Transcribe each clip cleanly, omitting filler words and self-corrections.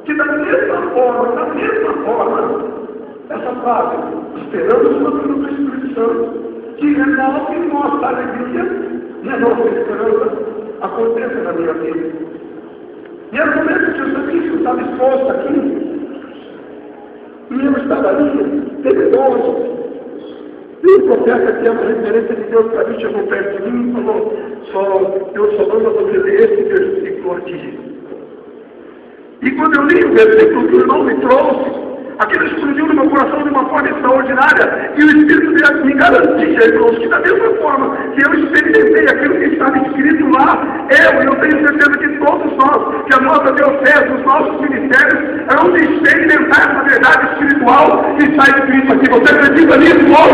que da mesma forma, essa frase, esperamos uma vinda do Espírito Santo, que renove nossa alegria e a nossa esperança, aconteça na minha vida. E era o momento que Jesus Cristo estava exposto aqui, e eu estava ali, temeroso. E o profeta, que é uma referência de Deus para mim, chegou perto de mim e falou: eu só vou fazer esse versículo aqui. E quando eu li o versículo que o irmão me trouxe, aquilo explodiu no meu coração de uma forma extraordinária. E o Espírito me garantia, irmãos, que da mesma forma que eu experimentei aquilo que estava escrito lá, eu tenho certeza que todos nós, que a nossa diocese, os nossos ministérios, hão de experimentar essa verdade espiritual que está escrito aqui. Você acredita nisso, irmão?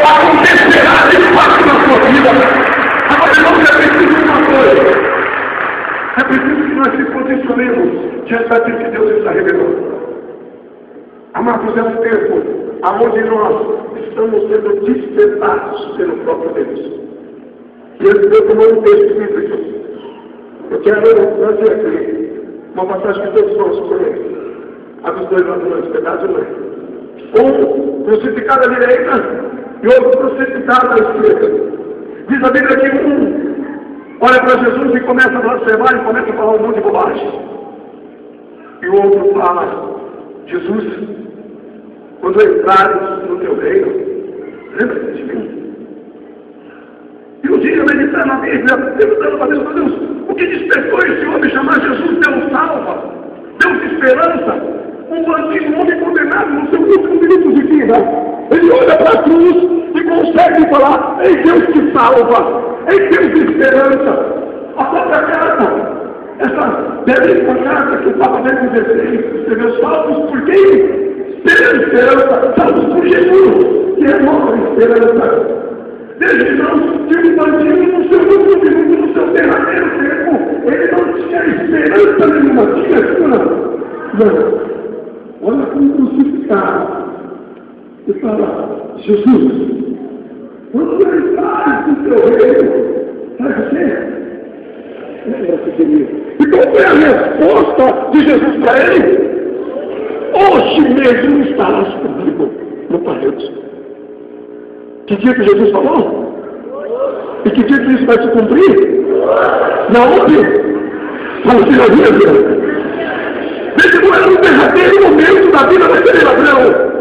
Acontecerá de fato na sua vida. Agora, irmãos, é preciso uma coisa. É preciso que nós se posicionemos diante daquilo que Deus está revelando. Amados, é um tempo onde nós estamos sendo despertados pelo próprio Deus. E esse tempo não é um texto bíblico. Eu quero trazer aqui uma passagem que todos nós conhecem. A dos dois ladrões, verdade ou não é? Um crucificado à direita e outro crucificado à esquerda. Diz a Bíblia que um olha para Jesus e começa a blasfemar e começa a falar um monte de bobagem. E o outro fala: Jesus, quando entrares no teu reino, lembra-te de mim. E um dia, meditando na Bíblia, perguntando para Deus: o que despertou esse homem chamar Jesus Deus salva, Deus esperança, um antigo homem condenado no seu último minuto de vida? Ele olha para a cruz e consegue falar: ei Deus que salva, ei Deus de esperança. A própria carta, essa belíssima carta que o Papa Bento XVI escreveu: salvos por quem? Pela esperança, salvos por Jesus, que é a nossa esperança. Veja, irmãos, que o bandido no seu último minuto, no seu derradeiro tempo, ele não tinha esperança nenhuma, tinha esperança. Não. Olha como crucificado. E fala: Jesus, quando entrares no teu reino, sabe o quê? E qual foi a resposta de Jesus para ele? Hoje mesmo estarás comigo no paraíso. Que dia que Jesus falou? E que dia que isso vai se cumprir? Na onde? Como se não via. Veja, não era o derradeiro momento da vida daquele ladrão.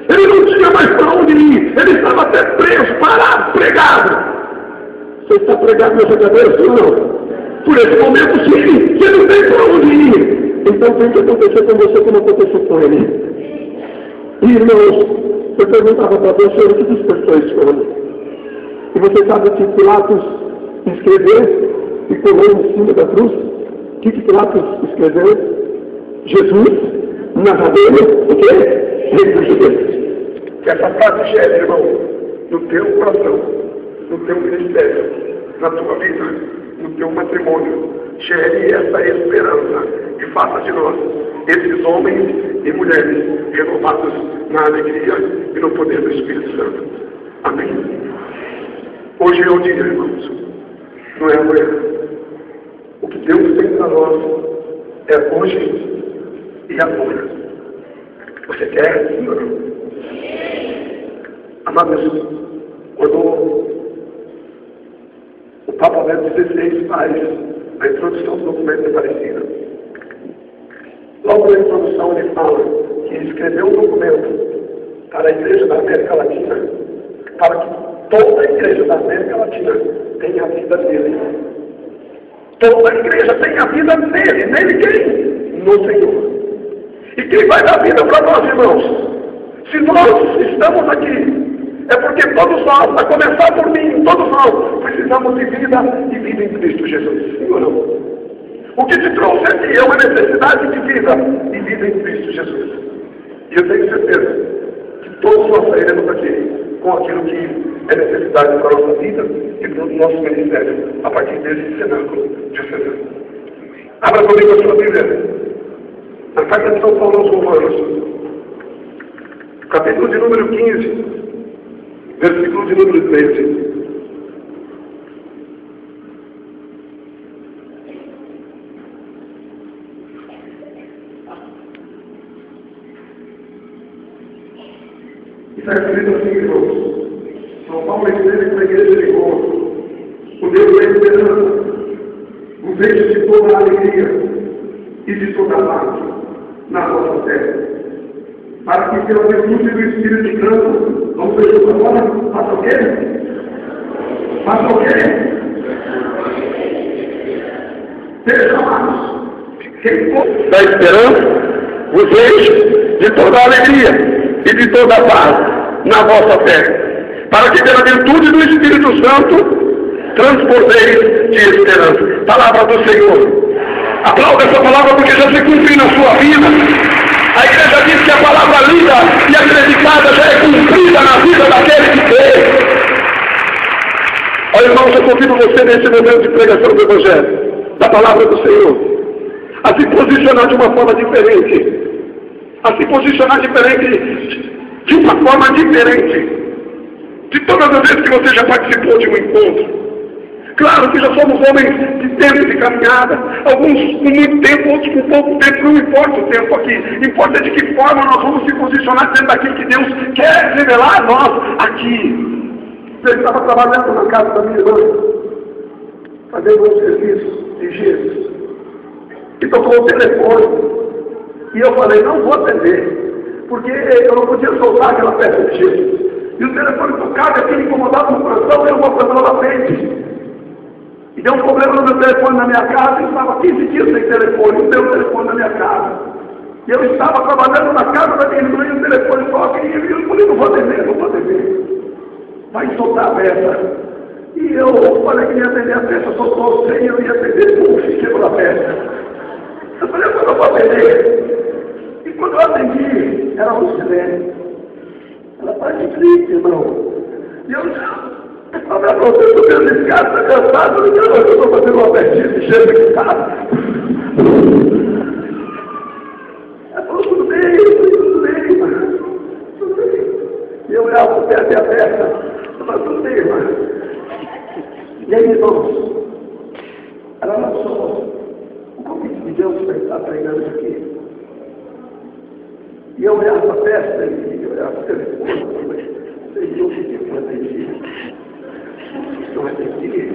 Ele não tinha mais para onde ir. Ele estava até preso, parado, pregado. Você está pregado nessa cabeça ou não? Por esse momento, sim, você não tem para onde ir. Então tem que acontecer com você como aconteceu com ele. E, irmãos, eu perguntava para você: o que despertou esse homem? E você sabe que Pilatos escreveu e colou em cima da cruz? O que Pilatos escreveu? Jesus, Nazareno, o quê? Rei dos judeus. Que essa frase gere, irmão, no teu coração, no teu ministério, na tua vida, no teu matrimônio. Gere essa esperança e faça de nós esses homens e mulheres renovados na alegria e no poder do Espírito Santo. Amém. Hoje é o dia, irmãos, não é amanhã. O que Deus tem para nós é hoje e agora. Você quer, sim ou não? Amados, quando o Papa Bento XVI faz a introdução do documento de Aparecida, logo na introdução ele fala que escreveu um documento para a Igreja da América Latina, para que toda a Igreja da América Latina tenha a vida dele. Toda a Igreja tem a vida nele. Nele quem? No Senhor. E quem vai dar vida para nós, irmãos? Se nós estamos aqui, é porque todos nós, a começar por mim, todos nós, precisamos de vida e vida em Cristo Jesus. Sim ou não? O que te trouxe aqui é uma necessidade de vida e vida em Cristo Jesus. E eu tenho certeza que todos nós sairemos daqui com aquilo que é necessidade para a nossa vida e para o nosso ministério, a partir desse cenáculo diocesano. Abra comigo a sua Bíblia. Na carta de São Paulo aos Romanos, capítulo de número 15, versículo de número 13. Está escrito assim, irmãos. São Paulo escreve para a igreja de Roma. O Deus da esperança o vejo de toda a alegria e de toda a paz na vossa terra. Para que pela virtude do Espírito Santo, vamos ver isso agora, faça o quê? Faça o quê? Seja chamados. Quem for da esperança, vos vejo de toda a alegria e de toda a paz na vossa terra. Para que pela virtude do Espírito Santo, transporteis de esperança. Palavra do Senhor. Aplauda essa palavra porque já se cumpriu na sua vida. A igreja diz que a palavra lida e acreditada já é cumprida na vida daquele que crê. Olha, irmãos, eu convido você nesse momento de pregação do Evangelho, da palavra do Senhor, a se posicionar de uma forma diferente. A se posicionar diferente, de uma forma diferente de todas as vezes que você já participou de um encontro. Claro que já somos homens de tempo de caminhada, alguns com muito tempo, outros com pouco tempo, não importa o tempo aqui, importa de que forma nós vamos se posicionar dentro daquilo que Deus quer revelar a nós aqui. Eu estava trabalhando na casa da minha irmã, fazendo um serviço de gesso, e tocou o telefone, e eu falei, não vou atender, porque eu não podia soltar aquela peça de gesso, e o telefone tocava, aquilo incomodava no coração, eu vou fazer lá na frente. E deu um problema no meu telefone na minha casa, eu estava 15 dias sem telefone, não deu telefone na minha casa. E eu estava trabalhando na casa da minha irmã e o telefone toca, e eu falei, não vou atender. Vai soltar a peça. E eu falei que ia atender a peça, soltou sem eu ia atender, puxa, quebrou a peça. Eu falei, eu não vou atender. E quando eu atendi, era um silêncio. Ela está de triste, irmão. E eu já... A minha professora do meu descaso está cansado, eu estou fazendo uma festinha de cheiro aqui em casa. Ela falou, tudo bem, mano. Tudo bem. E eu olhava para o pé até a peça. Eu falei, tudo bem, mano. E aí, irmãos, ela lançou o convite de Deus para estar pregando isso aqui. E eu olhava para a peça e eu olhava para o telefone. Senhor, o que eu atendi? Não atendi.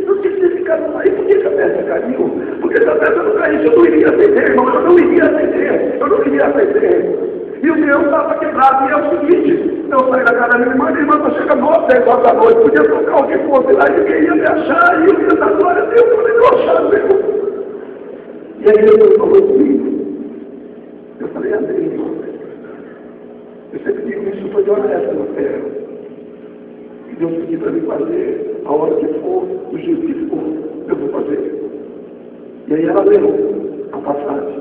Eu tinha que ter ficado lá. E por que a peça caiu? Porque se a peça não caísse, eu não iria atender, irmão. Eu não iria atender. E o meu estava quebrado. E é o seguinte, eu saí da casa da minha irmã está chegando 9, 10 horas da noite. Podia trocar o que fosse lá e ninguém ia me achar. E eu ia dar glória a Deus. Eu falei, não acharam, meu. E aí ele falou comigo. Eu falei, amém, irmão. Eu sempre digo isso, foi de honesta na terra. Que Deus pediu para mim fazer, a hora que for, do jeito que for, eu vou fazer. E aí ela leu a passagem.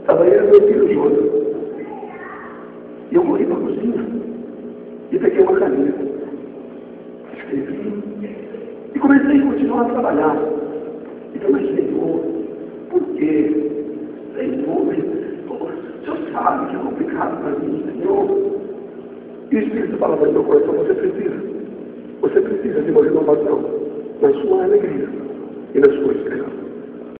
Estava eu e meu filho Jonas. E eu corri para a cozinha e peguei uma caneta. Escrevi e comecei a continuar a trabalhar. E falei, Senhor, por quê? Senhor, o Senhor sabe que é complicado para mim, Senhor. E o Espírito fala para o meu coração, você precisa de uma renovação na sua alegria e na sua esperança.